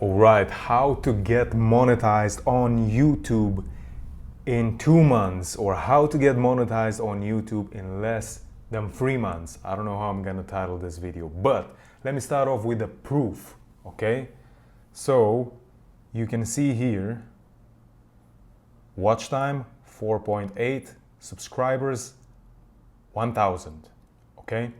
Alright, how to get monetized on YouTube in 2 months, or how to get monetized on YouTube in less than 3 months. I don't know how I'm gonna title this video, but let me start off with the proof, okay? So you can see here, watch time 4.8, subscribers 1000, okay?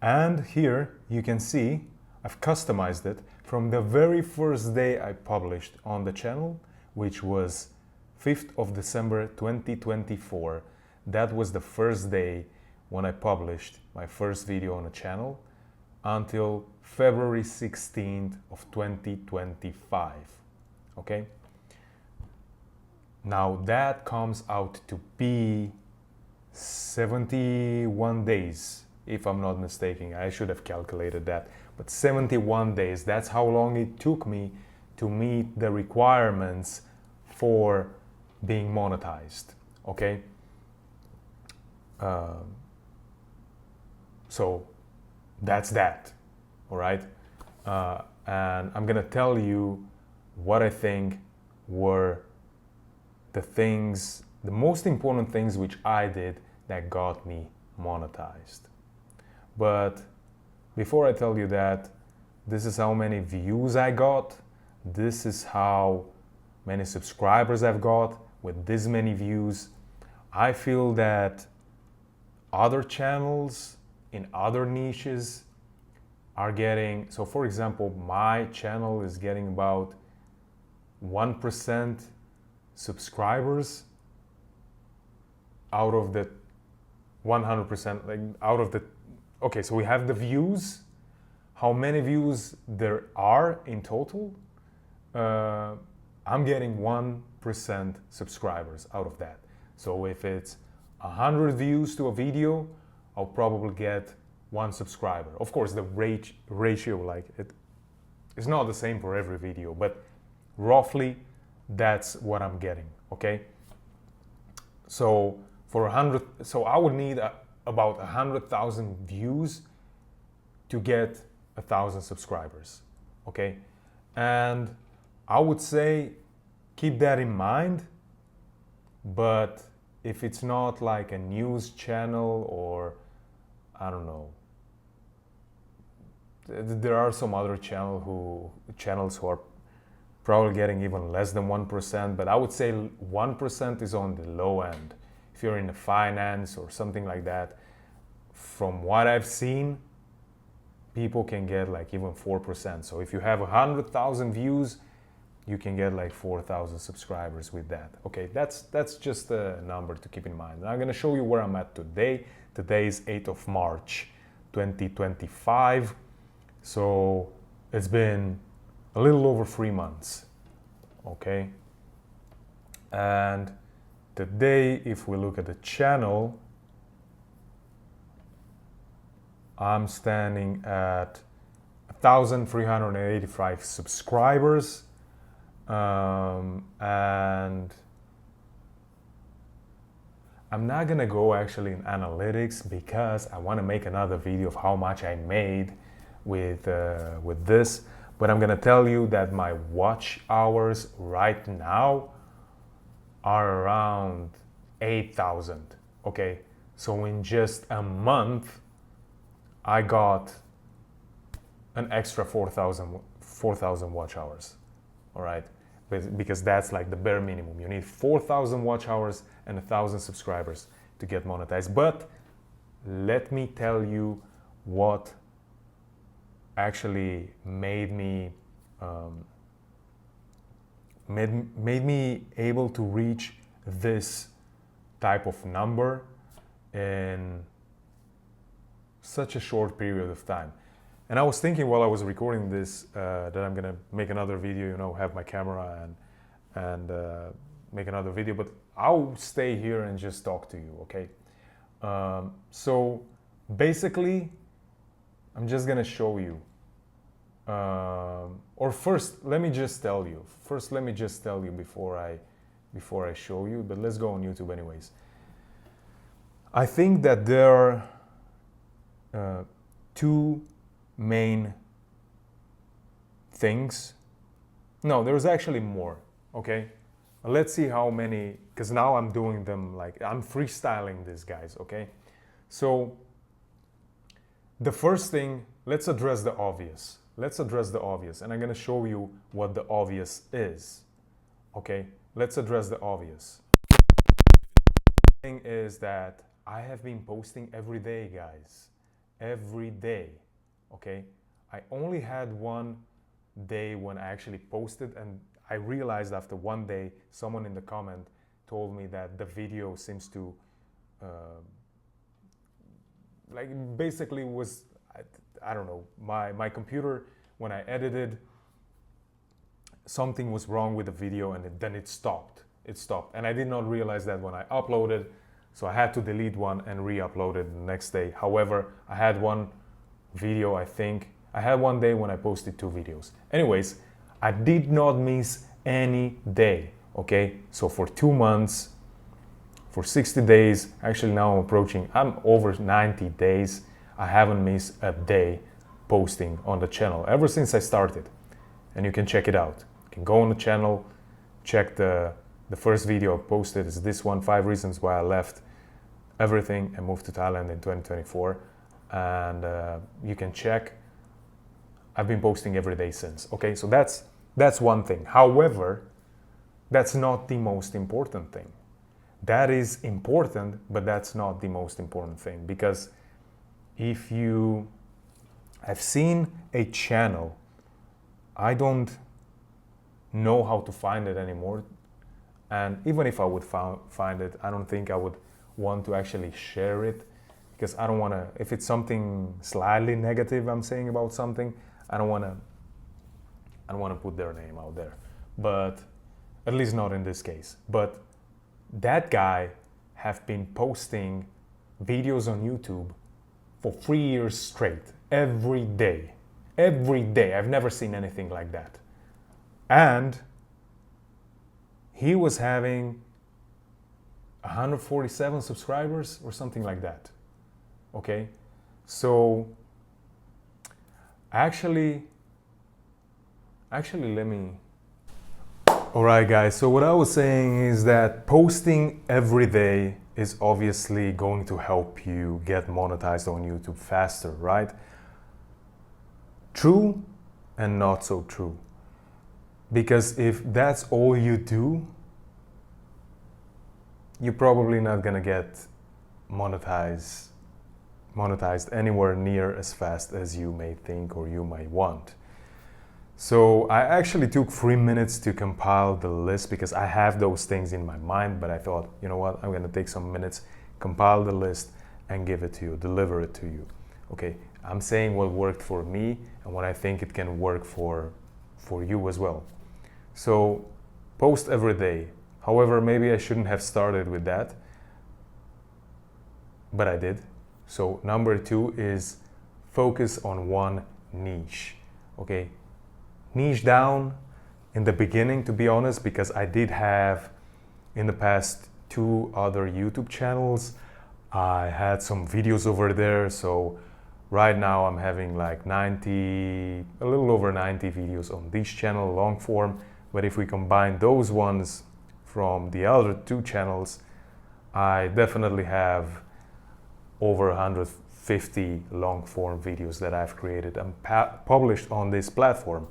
And here you can see I've customized it from the very first day I published on the channel, which was 5th of December 2024. That was the first day when I published my first video on the channel until February 16th of 2025. Okay? Now that comes out to be 71 days, if I'm not mistaken. I should have calculated that. But 71 days, that's how long it took me to meet the requirements for being monetized, okay? So that's that, all right? And I'm gonna tell you what I think were the things, the most important things which I did that got me monetized. But before I tell you that, this is how many views I got, this is how many subscribers I've got with this many views. I feel that other channels in other niches are getting, so for example, my channel is getting about 1% subscribers out of the 100%, like out of the, okay, so we have the views, how many views there are in total. I'm getting 1% subscribers out of that. So if it's 100 views to a video, I'll probably get 1 subscriber. Of course, the ratio, like it's not the same for every video, but roughly that's what I'm getting, okay? So for 100, so I would need about 100,000 views to get 1,000 subscribers, okay? And I would say keep that in mind, but if it's not like a news channel or I don't know, there are some other channels who are probably getting even less than 1%, but I would say 1% is on the low end. If you're in the finance or something like that, from what I've seen, people can get like even 4%. So if you have 100,000 views, you can get like 4,000 subscribers with that. Okay, that's just a number to keep in mind. And I'm gonna show you where I'm at today. Today is 8th of March, 2025. So it's been a little over 3 months, okay? And today, if we look at the channel, I'm standing at 1,385 subscribers, and I'm not gonna go actually in analytics because I want to make another video of how much I made with this. But I'm gonna tell you that my watch hours right now are around 8,000. Okay, so in just a month, I got an extra 4,000 watch hours. All right, because that's like the bare minimum. You need 4,000 watch hours and 1,000 subscribers to get monetized. But let me tell you what actually made me able to reach this type of number in such a short period of time. And I was thinking while I was recording this that I'm gonna make another video, you know, have my camera and make another video, but I'll stay here and just talk to you, okay? So basically, I'm just gonna show you. Or first, let me just tell you. First, let me just tell you before I show you. But let's go on YouTube anyways. I think that there are 2 main things No, there's actually more, okay? Let's see how many, because now I'm doing them like, I'm freestyling this, guys, okay? So, the first thing, let's address the obvious. Let's address the obvious, and I'm gonna show you what the obvious is, okay? Let's address the obvious. The thing is that I have been posting every day, guys. Every day, okay? I only had one day when I actually posted, and I realized after one day, someone in the comment told me that the video seems to like basically was, I don't know, my computer, when I edited, something was wrong with the video, and then it stopped. And I did not realize that when I uploaded, so I had to delete one and re-upload it the next day. However, I had one video, I think I had one day when I posted 2 videos. Anyways, I did not miss any day, okay? So for 2 months, for 60 days, actually now I'm over 90 days, I haven't missed a day posting on the channel ever since I started. And you can check it out. You can go on the channel, check the first video I posted is this one, 5 reasons why I left everything and moved to Thailand in 2024. And you can check. I've been posting every day since, okay? So that's one thing. However, that's not the most important thing. That is important, but that's not the most important thing, because if you have seen a channel, I don't know how to find it anymore, and even if I would find it, I don't think I would want to actually share it, because I don't want to, if it's something slightly negative I'm saying about something, I don't want to put their name out there, but at least not in this case. But that guy have been posting videos on YouTube for 3 years straight, every day. I've never seen anything like that. And he was having 147 subscribers or something like that. Okay, so actually let me. Alright guys, so what I was saying is that posting every day is obviously going to help you get monetized on YouTube faster, right? True and not so true. Because if that's all you do, you're probably not gonna get monetized anywhere near as fast as you may think or you might want. So I actually took 3 minutes to compile the list because I have those things in my mind, but I thought, you know what, I'm gonna take some minutes, compile the list and give it to you, deliver it to you. Okay, I'm saying what worked for me and what I think it can work for you as well. So post every day. However, maybe I shouldn't have started with that, but I did. So number 2 is focus on one niche, okay? Niche down in the beginning, to be honest, because I did have in the past 2 other YouTube channels. I had some videos over there, so right now I'm having like a little over 90 videos on this channel, long form. But if we combine those ones from the other 2 channels, I definitely have over 150 long form videos that I've created and published on this platform.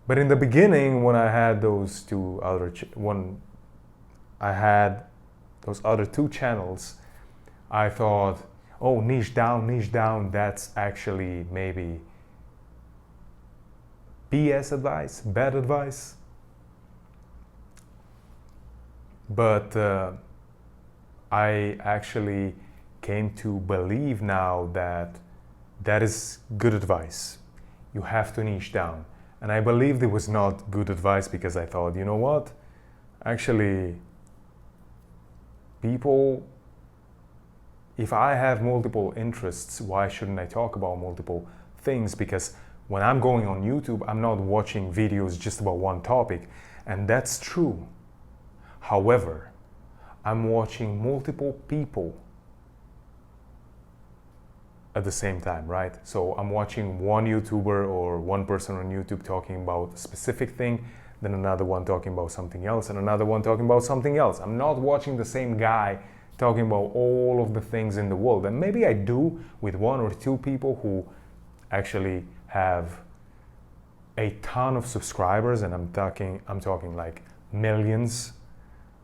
But in the beginning, when I had those other 2 channels, I thought, oh, niche down, that's actually maybe BS advice, bad advice. But I actually came to believe now that that is good advice. You have to niche down. And I believed it was not good advice because I thought, you know what? Actually, people, if I have multiple interests, why shouldn't I talk about multiple things? Because when I'm going on YouTube, I'm not watching videos just about one topic. And that's true. However, I'm watching multiple people at the same time, right? So I'm watching one YouTuber or one person on YouTube talking about a specific thing, then another one talking about something else, and another one talking about something else. I'm not watching the same guy talking about all of the things in the world. And maybe I do with one or two people who actually have a ton of subscribers, and I'm talking like millions,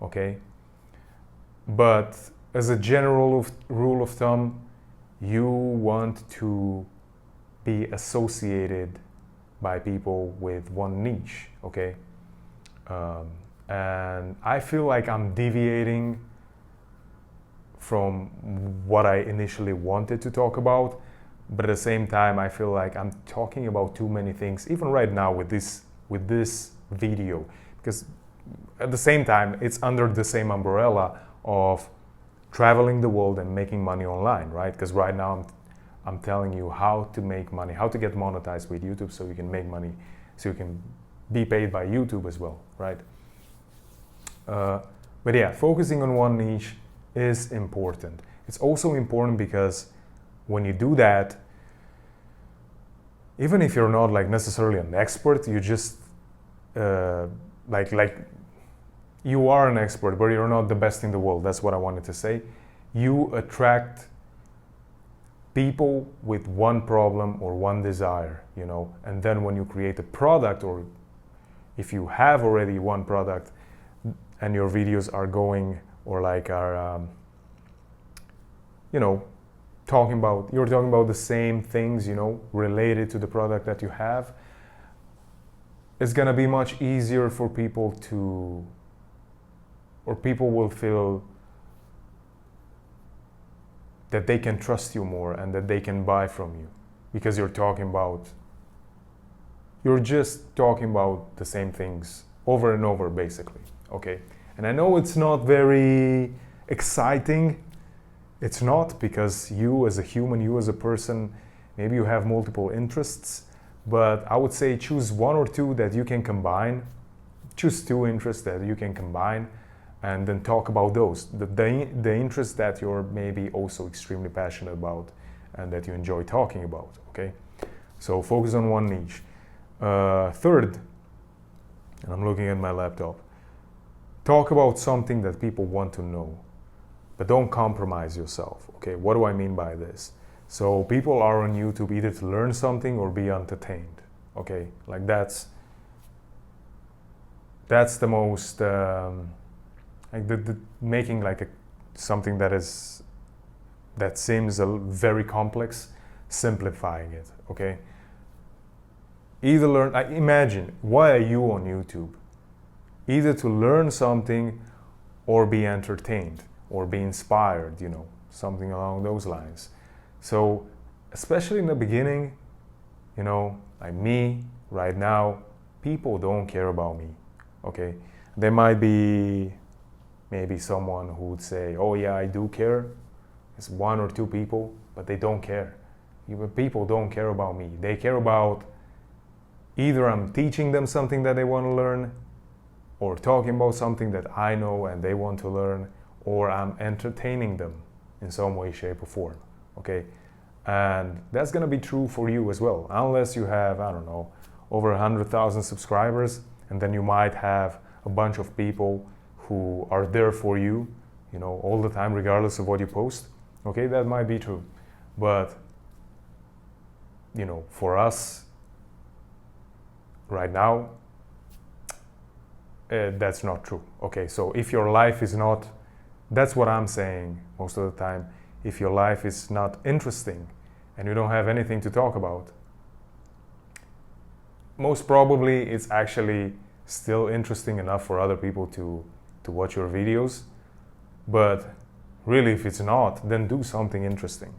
okay? But as a general rule of thumb, you want to be associated by people with one niche, okay? And I feel like I'm deviating from what I initially wanted to talk about, but at the same time, I feel like I'm talking about too many things, even right now with this video, because at the same time, it's under the same umbrella of traveling the world and making money online, right? Because right now I'm telling you how to make money, how to get monetized with YouTube so you can make money, so you can be paid by YouTube as well, right? But yeah, focusing on one niche is important. It's also important because when you do that, even if you're not like necessarily an expert, you just like you are an expert, but you're not the best in the world. That's what I wanted to say. You attract people with one problem or one desire, you know, and then when you create a product, or if you have already one product and your videos are going, or like are, you know, you're talking about the same things, you know, related to the product that you have, it's gonna be much easier for people to, or people will feel that they can trust you more and that they can buy from you because you're just talking about the same things over and over, basically, okay? And I know it's not very exciting. It's not, because you as a human, you as a person, maybe you have multiple interests, but I would say choose one or two that you can combine. Choose two interests that you can combine, and then talk about those. The interests that you're maybe also extremely passionate about and that you enjoy talking about, okay? So focus on one niche. Third, and I'm looking at my laptop, talk about something that people want to know, but don't compromise yourself, okay? What do I mean by this? So people are on YouTube either to learn something or be entertained, okay? Like that's the most, like the making like something that seems very complex, simplifying it, okay? Either imagine, why are you on YouTube? Either to learn something or be entertained or be inspired, you know, something along those lines. So, especially in the beginning, you know, like me, right now, people don't care about me, okay? There might be maybe someone who would say, oh yeah, I do care. It's one or two people, but they don't care. People don't care about me. They care about either I'm teaching them something that they want to learn, or talking about something that I know and they want to learn, or I'm entertaining them in some way, shape, or form, okay? And that's gonna be true for you as well, unless you have, I don't know, over 100,000 subscribers, and then you might have a bunch of people who are there for you, you know, all the time, regardless of what you post, okay? That might be true, but, you know, for us, right now, that's not true, okay? So if your life is not, that's what I'm saying most of the time, if your life is not interesting and you don't have anything to talk about, most probably it's actually still interesting enough for other people to watch your videos. But really, if it's not, then do something interesting.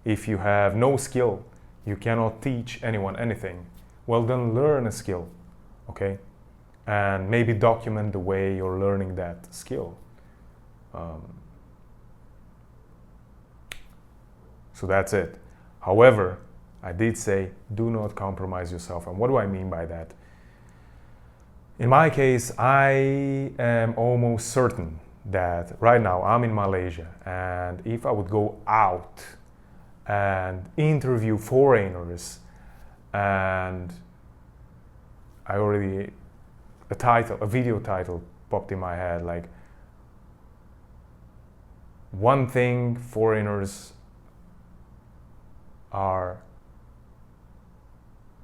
If you have no skill, you cannot teach anyone anything, well then learn a skill, okay? And maybe document the way you're learning that skill. So that's it. However, I did say, do not compromise yourself. And what do I mean by that? In my case, I am almost certain that right now I'm in Malaysia, and if I would go out and interview foreigners. And I already, a video title popped in my head, like, one thing foreigners are,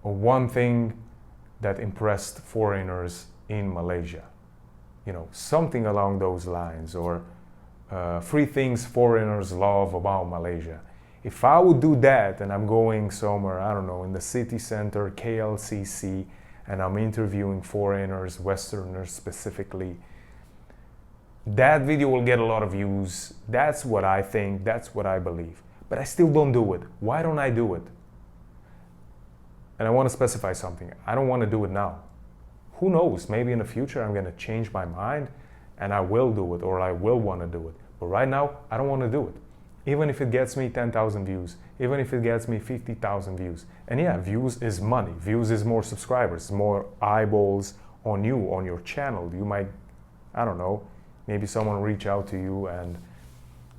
or one thing that impressed foreigners in Malaysia. You know, something along those lines, or 3 things foreigners love about Malaysia. If I would do that and I'm going somewhere, I don't know, in the city center, KLCC, and I'm interviewing foreigners, Westerners specifically, that video will get a lot of views. That's what I think, that's what I believe. But I still don't do it. Why don't I do it? And I want to specify something. I don't want to do it now. Who knows, maybe in the future I'm going to change my mind and I will do it, or I will want to do it. But right now, I don't want to do it. Even if it gets me 10,000 views, even if it gets me 50,000 views. And yeah, views is money. Views is more subscribers, more eyeballs on you, on your channel. You might, I don't know, maybe someone reach out to you and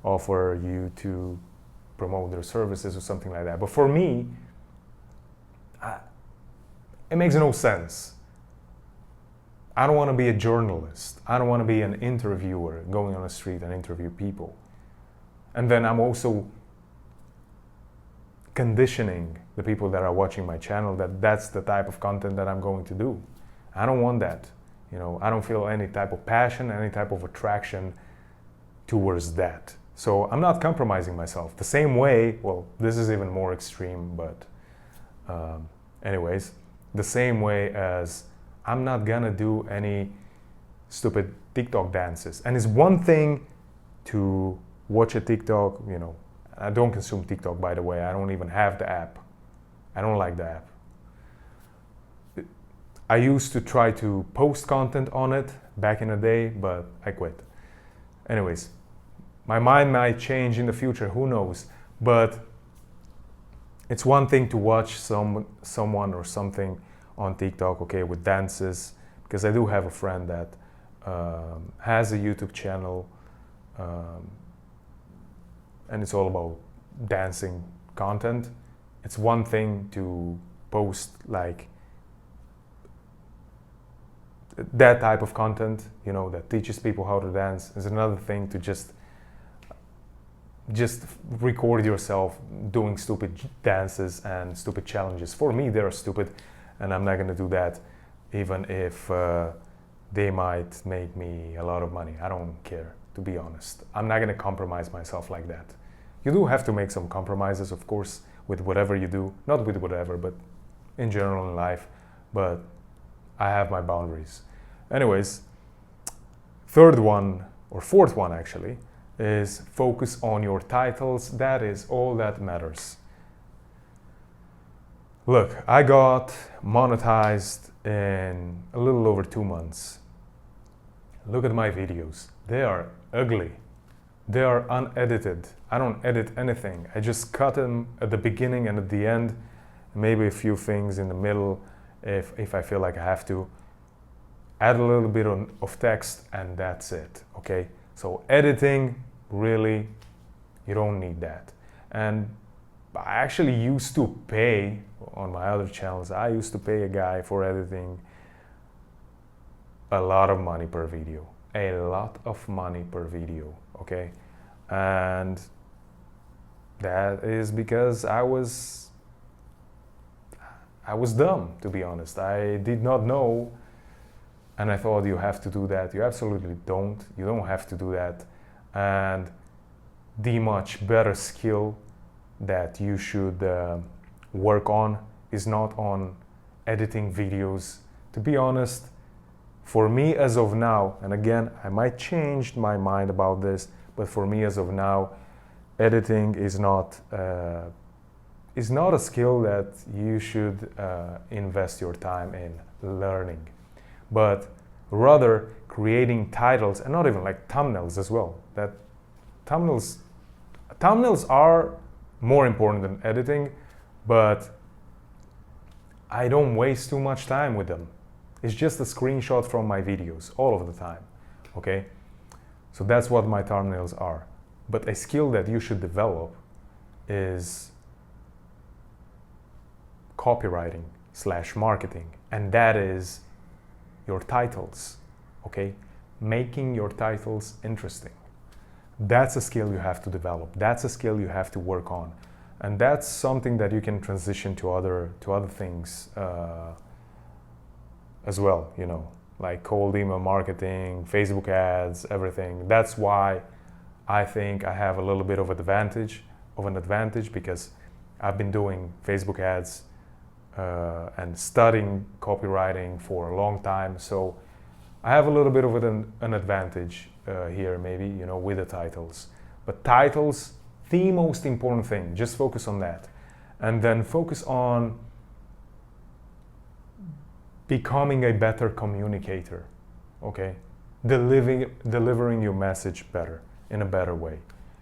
offer you to promote their services or something like that. But for me, it makes no sense. I don't want to be a journalist. I don't want to be an interviewer going on the street and interview people. And then I'm also conditioning the people that are watching my channel that that's the type of content that I'm going to do. I don't want that. You know, I don't feel any type of passion, any type of attraction towards that. So I'm not compromising myself. The same way, well, this is even more extreme, but anyways, the same way as I'm not gonna do any stupid TikTok dances. And it's one thing to watch a TikTok, you know, I don't consume TikTok, by the way. I don't even have the app. I don't like the app. I used to try to post content on it back in the day, but I quit. Anyways, my mind might change in the future, who knows? But it's one thing to watch someone or something on TikTok, okay, with dances, because I do have a friend that has a YouTube channel, and it's all about dancing content. It's one thing to post like that type of content, you know, that teaches people how to dance. It's another thing to just record yourself doing stupid dances and stupid challenges. For me, they're stupid, and I'm not gonna do that, even if they might make me a lot of money. I don't care, to be honest. I'm not gonna compromise myself like that. You do have to make some compromises, of course, with whatever you do. Not with whatever, but in general in life. But I have my boundaries. Anyways, third one, or fourth one actually, is focus on your titles. That is all that matters. Look, I got monetized in a little over 2 months. Look at my videos. They are ugly. They are unedited. I don't edit anything. I just cut them at the beginning and at the end, maybe a few things in the middle if I feel like I have to. Add a little bit of text and that's it, okay? So editing, really, you don't need that. And I actually used to pay, on my other channels, I used to pay a guy for editing a lot of money per video. A lot of money per video, okay? And that is because I was dumb, to be honest. I did not know, and I thought you have to do that. You absolutely don't. You don't have to do that. And the much better skill that you should work on is not on editing videos. To be honest, for me as of now, and again, I might change my mind about this, but for me as of now, editing is not a skill that you should invest your time in learning, but rather creating titles, and not even like thumbnails as well. That thumbnails are more important than editing, but I don't waste too much time with them. It's just a screenshot from my videos all of the time, okay? So that's what my thumbnails are. But a skill that you should develop is copywriting / marketing, and that is your titles, okay? Making your titles interesting. That's a skill you have to develop. That's a skill you have to work on. And that's something that you can transition to other things as well, you know, like cold email marketing, Facebook ads, everything. That's why I think I have a little bit of an advantage because I've been doing Facebook ads and studying copywriting for a long time. So I have a little bit of an advantage here, maybe, you know, with the titles. But titles, the most important thing, just focus on that. And then focus on becoming a better communicator, okay? Delivering your message better, in a better way.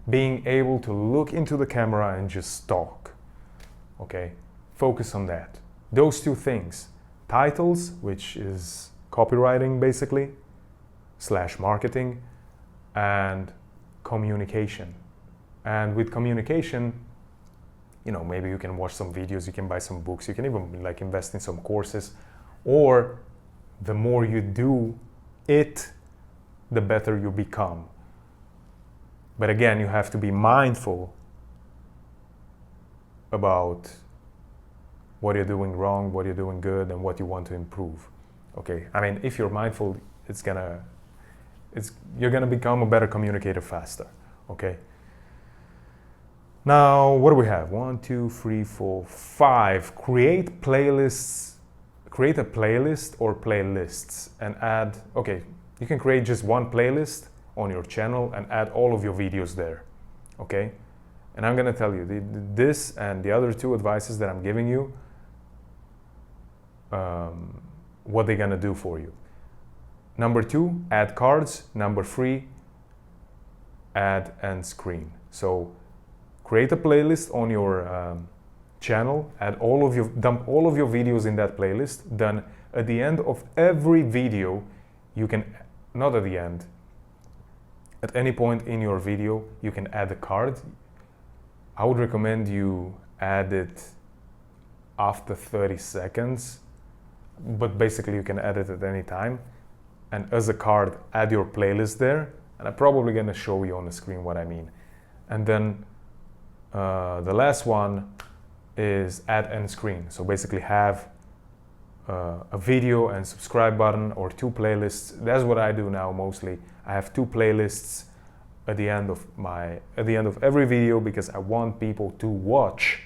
Being able to look into the camera and just talk, okay? Focus on that. Those two things, titles, which is copywriting basically, / marketing, and communication. And with communication, you know, maybe you can watch some videos, you can buy some books, you can even like invest in some courses, or the more you do it, the better you become. But again, you have to be mindful about what you're doing wrong, what you're doing good, and what you want to improve. Okay, I mean, if you're mindful, you're gonna become a better communicator faster. Okay. Now, what do we have? 1, 2, 3, 4, 5. Create a playlist or playlists and add, okay, you can create just one playlist on your channel and add all of your videos there, okay? And I'm gonna tell you, this and the other two advices that I'm giving you, what they're gonna do for you. Number 2, add cards. Number 3, add end screen. So create a playlist on your channel, dump all of your videos in that playlist. Then at the end of every video, you can, not at the end, at any point in your video, you can add a card. I would recommend you add it after 30 seconds, but basically you can add it at any time. And as a card, add your playlist there. And I'm probably gonna show you on the screen what I mean. And then the last one is add end screen. So basically have a video and subscribe button or 2 playlists. That's what I do now mostly. I have 2 playlists at the end of every video because I want people to watch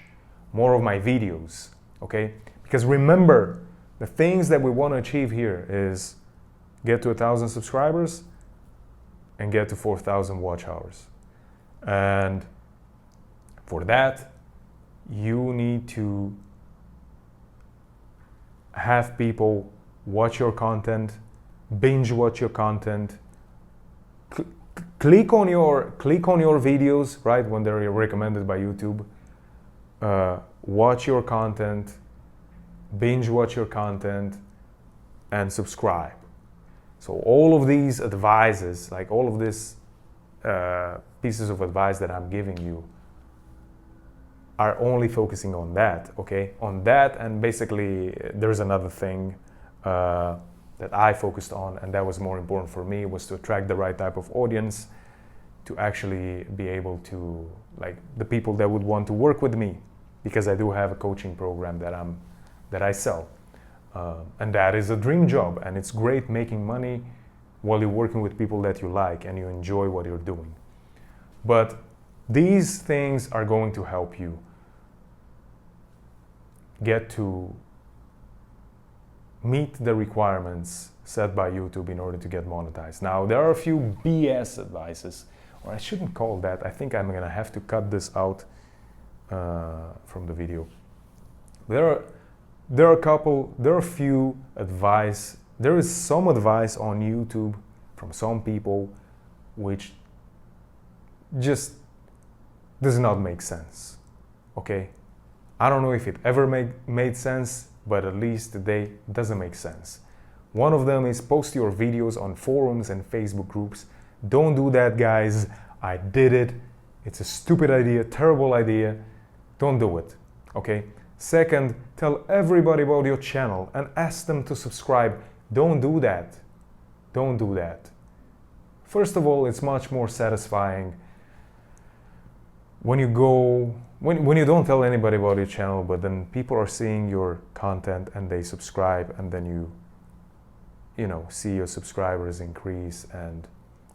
more of my videos, okay? Because remember, the things that we want to achieve here is get to 1,000 subscribers and get to 4,000 watch hours. And for that, you need to have people watch your content, binge watch your content, click on your videos, right, when they're recommended by YouTube, watch your content, binge watch your content, and subscribe. So all of these advices, like all of these pieces of advice that I'm giving you, are only focusing on that, okay? On that, and basically there's another thing that I focused on, and that was more important for me, was to attract the right type of audience, to actually be able to, like, the people that would want to work with me, because I do have a coaching program that I sell. And that is a dream job, and it's great making money while you're working with people that you like and you enjoy what you're doing. But these things are going to help you get to meet the requirements set by YouTube in order to get monetized. Now, there are a few BS advices, or I shouldn't call that. I think I'm gonna have to cut this out from the video. There is some advice on YouTube from some people which just does not make sense, okay? I don't know if it ever made sense, but at least today it doesn't make sense. One of them is post your videos on forums and Facebook groups. Don't do that, guys. I did it. It's a stupid idea, terrible idea. Don't do it, okay? Second, tell everybody about your channel and ask them to subscribe. Don't do that. Don't do that. First of all, it's much more satisfying when you don't tell anybody about your channel, but then people are seeing your content and they subscribe, and then you know, see your subscribers increase and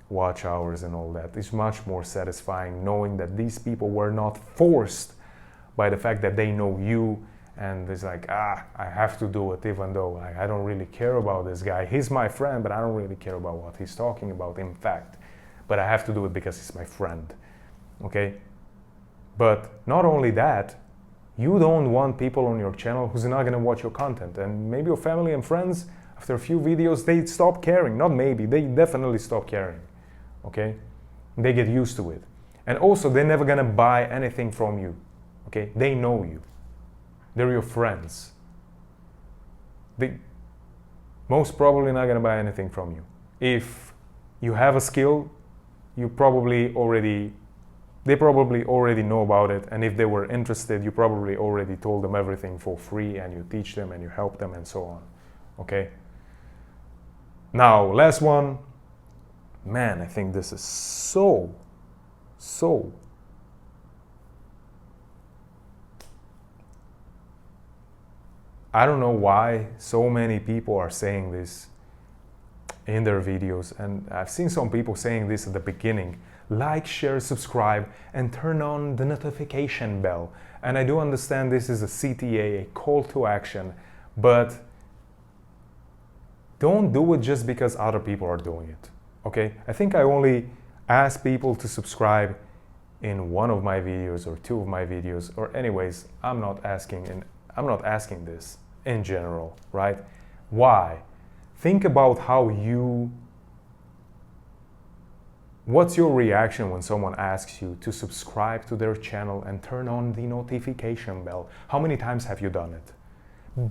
watch hours and all that. It's much more satisfying knowing that these people were not forced by the fact that they know you, and it's like, I have to do it even though I don't really care about this guy. He's my friend, but I don't really care about what he's talking about, in fact. But I have to do it because he's my friend, okay? But not only that, you don't want people on your channel who's not gonna watch your content. And maybe your family and friends, after a few videos, they stop caring. Not maybe, they definitely stop caring, okay? They get used to it. And also, they're never gonna buy anything from you, okay? They know you. They're your friends. They most probably not gonna buy anything from you. If you have a skill, they probably already know about it, and if they were interested, you probably already told them everything for free, and you teach them and you help them and so on, okay? Now, last one. Man, I think this is so I don't know why so many people are saying this in their videos, and I've seen some people saying this at the beginning: like, share, subscribe, and turn on the notification bell. And I do understand this is a CTA, a call to action, but don't do it just because other people are doing it, okay? I think I only ask people to subscribe in one of my videos or two of my videos, or anyways, I'm not asking this in general, right? Why? Think about what's your reaction when someone asks you to subscribe to their channel and turn on the notification bell? How many times have you done it?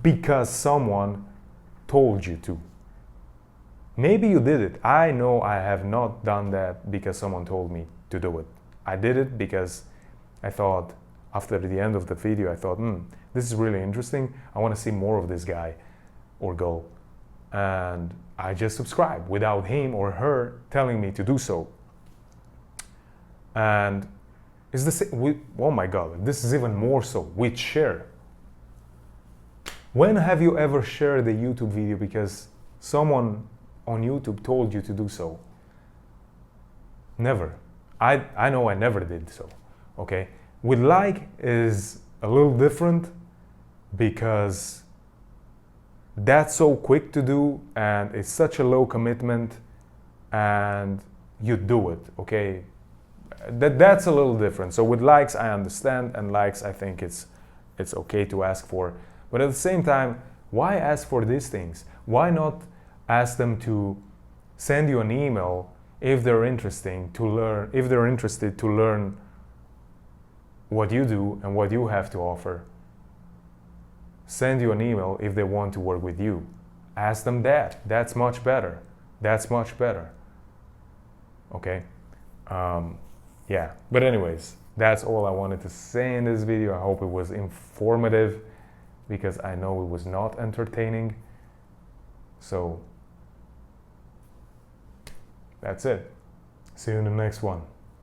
Because someone told you to. Maybe you did it. I know I have not done that because someone told me to do it. I did it because I thought, after the end of the video, I thought, this is really interesting. I want to see more of this guy or girl. And I just subscribed without him or her telling me to do so. And it's the same, oh my God, this is even more so with share. When have you ever shared a YouTube video because someone on YouTube told you to do so? Never. I know I never did so, okay? With like is a little different because that's so quick to do and it's such a low commitment and you do it, okay? That's a little different. So with likes, I understand, and likes, I think it's okay to ask for. But at the same time, why ask for these things? Why not ask them to send you an email if they're interested to learn what you do and what you have to offer? Send you an email if they want to work with you. Ask them that. That's much better. That's much better. Okay? Yeah. But anyways, that's all I wanted to say in this video. I hope it was informative because I know it was not entertaining. So that's it. See you in the next one.